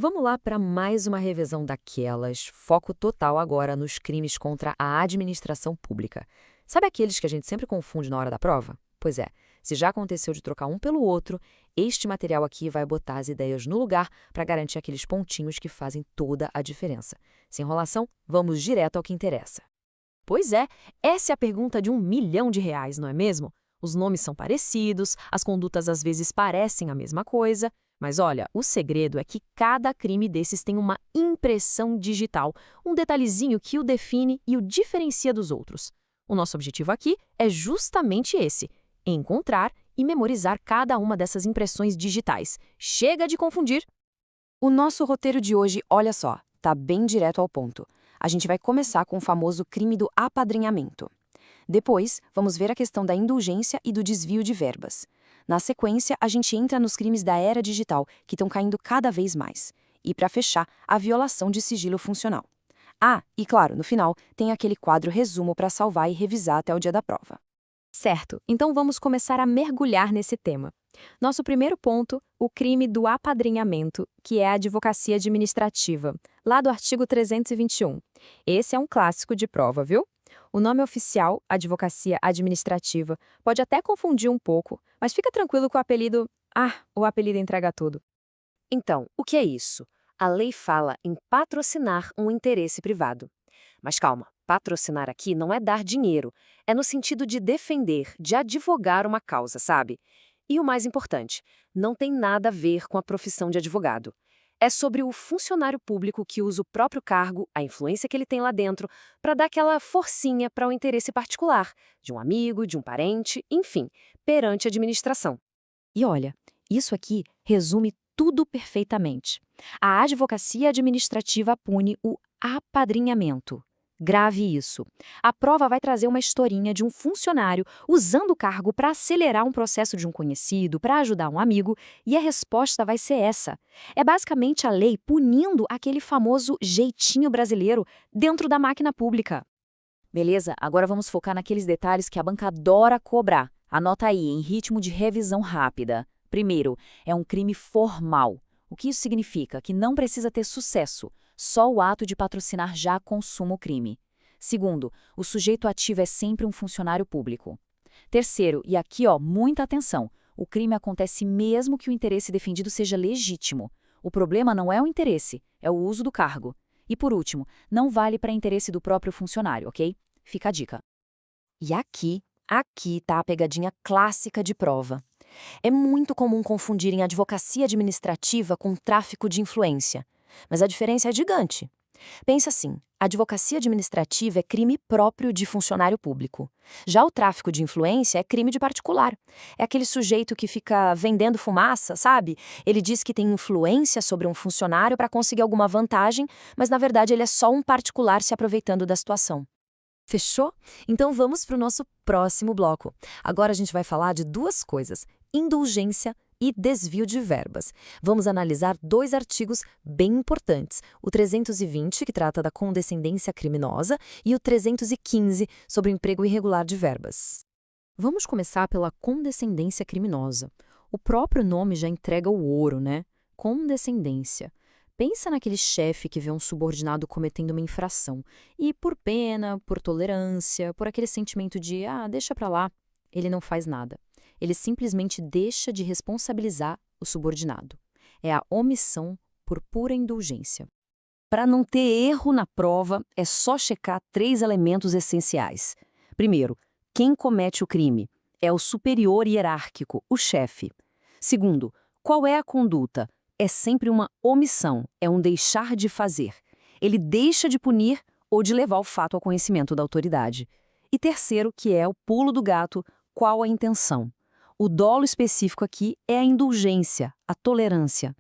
Vamos lá para mais uma revisão daquelas, foco total agora nos crimes contra a administração pública. Sabe aqueles que a gente sempre confunde na hora da prova? Pois é, se já aconteceu de trocar um pelo outro, este material aqui vai botar as ideias no lugar para garantir aqueles pontinhos que fazem toda a diferença. Sem enrolação, vamos direto ao que interessa. Pois é, essa é a pergunta de R$ 1 milhão, não é mesmo? Os nomes são parecidos, as condutas às vezes parecem a mesma coisa, mas olha, o segredo é que cada crime desses tem uma impressão digital, um detalhezinho que o define e o diferencia dos outros. O nosso objetivo aqui é justamente esse: encontrar e memorizar cada uma dessas impressões digitais. Chega de confundir! O nosso roteiro de hoje, olha só, tá bem direto ao ponto. A gente vai começar com o famoso crime do apadrinhamento. Depois, vamos ver a questão da indulgência e do desvio de verbas. Na sequência, a gente entra nos crimes da era digital, que estão caindo cada vez mais. E, para fechar, a violação de sigilo funcional. Ah, e claro, no final, tem aquele quadro resumo para salvar e revisar até o dia da prova. Certo, então vamos começar a mergulhar nesse tema. Nosso primeiro ponto, o crime do apadrinhamento, que é a advocacia administrativa, lá do artigo 321. Esse é um clássico de prova, viu? O nome oficial, advocacia administrativa, pode até confundir um pouco, mas fica tranquilo que o apelido entrega tudo. Então, o que é isso? A lei fala em patrocinar um interesse privado. Mas calma, patrocinar aqui não é dar dinheiro, é no sentido de defender, de advogar uma causa, sabe? E o mais importante, não tem nada a ver com a profissão de advogado. É sobre o funcionário público que usa o próprio cargo, a influência que ele tem lá dentro, para dar aquela forcinha para o interesse particular, de um amigo, de um parente, enfim, perante a administração. E olha, isso aqui resume tudo perfeitamente. A advocacia administrativa pune o apadrinhamento. Grave isso. A prova vai trazer uma historinha de um funcionário usando o cargo para acelerar um processo de um conhecido, para ajudar um amigo, e a resposta vai ser essa. É basicamente a lei punindo aquele famoso jeitinho brasileiro dentro da máquina pública. Beleza? Agora vamos focar naqueles detalhes que a banca adora cobrar. Anota aí, em ritmo de revisão rápida. Primeiro, é um crime formal. O que isso significa? Que não precisa ter sucesso. Só o ato de patrocinar já consuma o crime. Segundo, o sujeito ativo é sempre um funcionário público. Terceiro, e aqui muita atenção, o crime acontece mesmo que o interesse defendido seja legítimo. O problema não é o interesse, é o uso do cargo. E por último, não vale para interesse do próprio funcionário, ok? Fica a dica. E aqui tá a pegadinha clássica de prova. É muito comum confundirem advocacia administrativa com tráfico de influência. Mas a diferença é gigante. Pensa assim, a advocacia administrativa é crime próprio de funcionário público. Já o tráfico de influência é crime de particular. É aquele sujeito que fica vendendo fumaça, sabe? Ele diz que tem influência sobre um funcionário para conseguir alguma vantagem, mas na verdade ele é só um particular se aproveitando da situação. Fechou? Então vamos para o nosso próximo bloco. Agora a gente vai falar de duas coisas: indulgência e desvio de verbas. Vamos analisar dois artigos bem importantes: o 320, que trata da condescendência criminosa, e o 315, sobre o emprego irregular de verbas. Vamos começar pela condescendência criminosa. O próprio nome já entrega o ouro, né? Condescendência. Pensa naquele chefe que vê um subordinado cometendo uma infração e, por pena, por tolerância, por aquele sentimento de deixa pra lá, ele não faz nada. Ele simplesmente deixa de responsabilizar o subordinado. É a omissão por pura indulgência. Para não ter erro na prova, é só checar 3 elementos essenciais. Primeiro, quem comete o crime? É o superior hierárquico, o chefe. Segundo, qual é a conduta? É sempre uma omissão, é um deixar de fazer. Ele deixa de punir ou de levar o fato ao conhecimento da autoridade. E terceiro, que é o pulo do gato, qual a intenção? O dolo específico aqui é a indulgência, a tolerância.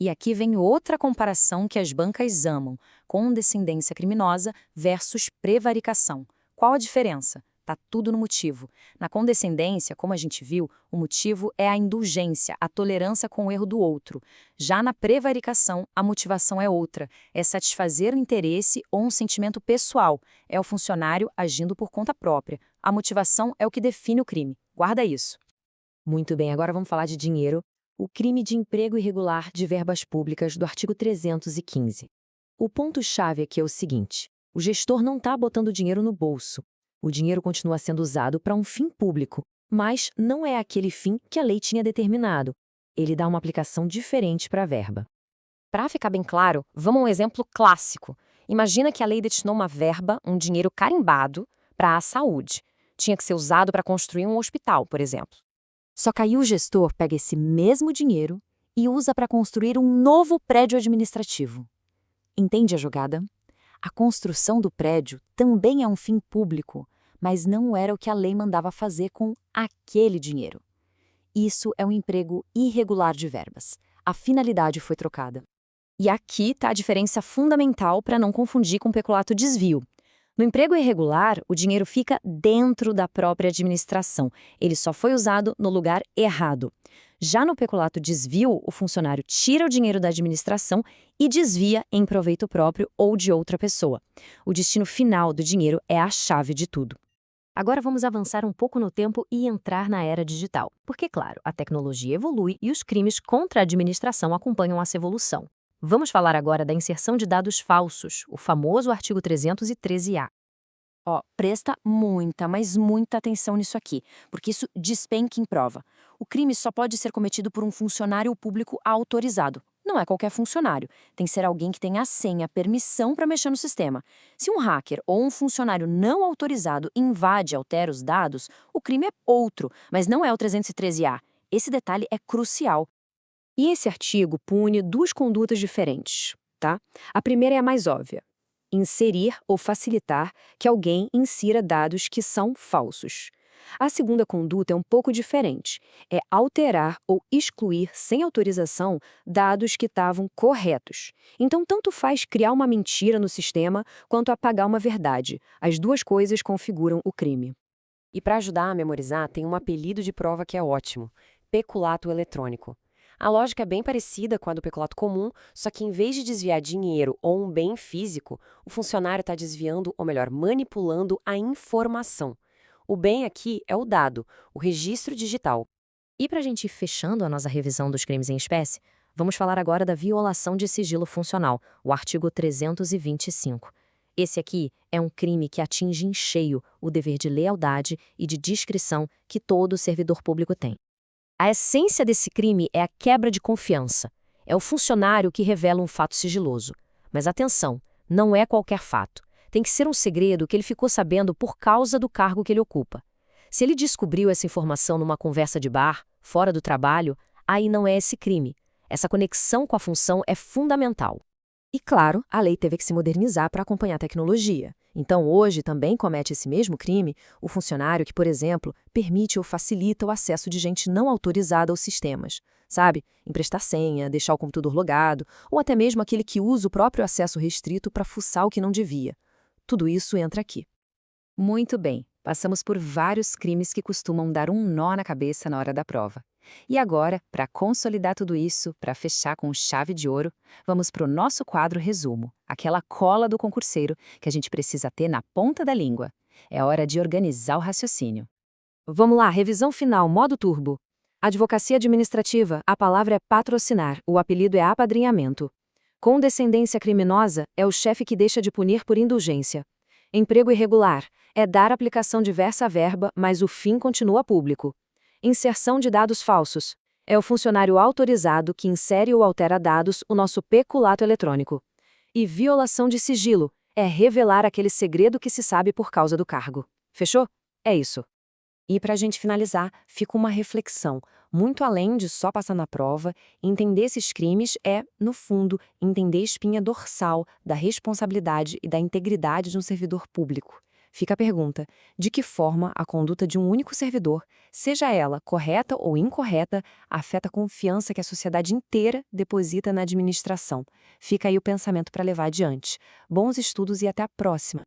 E aqui vem outra comparação que as bancas amam: condescendência criminosa versus prevaricação. Qual a diferença? Tá tudo no motivo. Na condescendência, como a gente viu, o motivo é a indulgência, a tolerância com o erro do outro. Já na prevaricação, a motivação é outra, é satisfazer o interesse ou um sentimento pessoal. É o funcionário agindo por conta própria. A motivação é o que define o crime. Guarda isso. Muito bem, agora vamos falar de dinheiro. O crime de emprego irregular de verbas públicas do artigo 315. O ponto-chave aqui é o seguinte: o gestor não está botando dinheiro no bolso. O dinheiro continua sendo usado para um fim público, mas não é aquele fim que a lei tinha determinado. Ele dá uma aplicação diferente para a verba. Para ficar bem claro, vamos a um exemplo clássico. Imagina que a lei destinou uma verba, um dinheiro carimbado, para a saúde. Tinha que ser usado para construir um hospital, por exemplo. Só que aí o gestor pega esse mesmo dinheiro e usa para construir um novo prédio administrativo. Entende a jogada? A construção do prédio também é um fim público, mas não era o que a lei mandava fazer com aquele dinheiro. Isso é um emprego irregular de verbas. A finalidade foi trocada. E aqui está a diferença fundamental para não confundir com peculato desvio. No emprego irregular, o dinheiro fica dentro da própria administração. Ele só foi usado no lugar errado. Já no peculato desvio, o funcionário tira o dinheiro da administração e desvia em proveito próprio ou de outra pessoa. O destino final do dinheiro é a chave de tudo. Agora vamos avançar um pouco no tempo e entrar na era digital. Porque, claro, a tecnologia evolui e os crimes contra a administração acompanham essa evolução. Vamos falar agora da inserção de dados falsos, o famoso artigo 313-A. Presta muita, mas muita atenção nisso aqui, porque isso despenca em prova. O crime só pode ser cometido por um funcionário público autorizado. Não é qualquer funcionário. Tem que ser alguém que tenha a senha, permissão para mexer no sistema. Se um hacker ou um funcionário não autorizado invade e altera os dados, o crime é outro, mas não é o 313-A. Esse detalhe é crucial. E esse artigo pune duas condutas diferentes, tá? A primeira é a mais óbvia: inserir ou facilitar que alguém insira dados que são falsos. A segunda conduta é um pouco diferente: é alterar ou excluir sem autorização dados que estavam corretos. Então, tanto faz criar uma mentira no sistema quanto apagar uma verdade. As duas coisas configuram o crime. E para ajudar a memorizar, tem um apelido de prova que é ótimo: peculato eletrônico. A lógica é bem parecida com a do peculato comum, só que em vez de desviar dinheiro ou um bem físico, o funcionário está desviando, ou melhor, manipulando a informação. O bem aqui é o dado, o registro digital. E para a gente ir fechando a nossa revisão dos crimes em espécie, vamos falar agora da violação de sigilo funcional, o artigo 325. Esse aqui é um crime que atinge em cheio o dever de lealdade e de discrição que todo servidor público tem. A essência desse crime é a quebra de confiança. É o funcionário que revela um fato sigiloso. Mas atenção, não é qualquer fato. Tem que ser um segredo que ele ficou sabendo por causa do cargo que ele ocupa. Se ele descobriu essa informação numa conversa de bar, fora do trabalho, aí não é esse crime. Essa conexão com a função é fundamental. E claro, a lei teve que se modernizar para acompanhar a tecnologia. Então, hoje, também comete esse mesmo crime o funcionário que, por exemplo, permite ou facilita o acesso de gente não autorizada aos sistemas. Sabe? Emprestar senha, deixar o computador logado, ou até mesmo aquele que usa o próprio acesso restrito para fuçar o que não devia. Tudo isso entra aqui. Muito bem, passamos por vários crimes que costumam dar um nó na cabeça na hora da prova. E agora, para consolidar tudo isso, para fechar com chave de ouro, vamos para o nosso quadro resumo, aquela cola do concurseiro que a gente precisa ter na ponta da língua. É hora de organizar o raciocínio. Vamos lá, revisão final, modo turbo. Advocacia administrativa, a palavra é patrocinar, o apelido é apadrinhamento. Condescendência criminosa é o chefe que deixa de punir por indulgência. Emprego irregular é dar aplicação diversa à verba, mas o fim continua público. Inserção de dados falsos é o funcionário autorizado que insere ou altera dados, o nosso peculato eletrônico. E violação de sigilo é revelar aquele segredo que se sabe por causa do cargo. Fechou? É isso. E para a gente finalizar, fica uma reflexão. Muito além de só passar na prova, entender esses crimes é, no fundo, entender a espinha dorsal da responsabilidade e da integridade de um servidor público. Fica a pergunta: de que forma a conduta de um único servidor, seja ela correta ou incorreta, afeta a confiança que a sociedade inteira deposita na administração? Fica aí o pensamento para levar adiante. Bons estudos e até a próxima!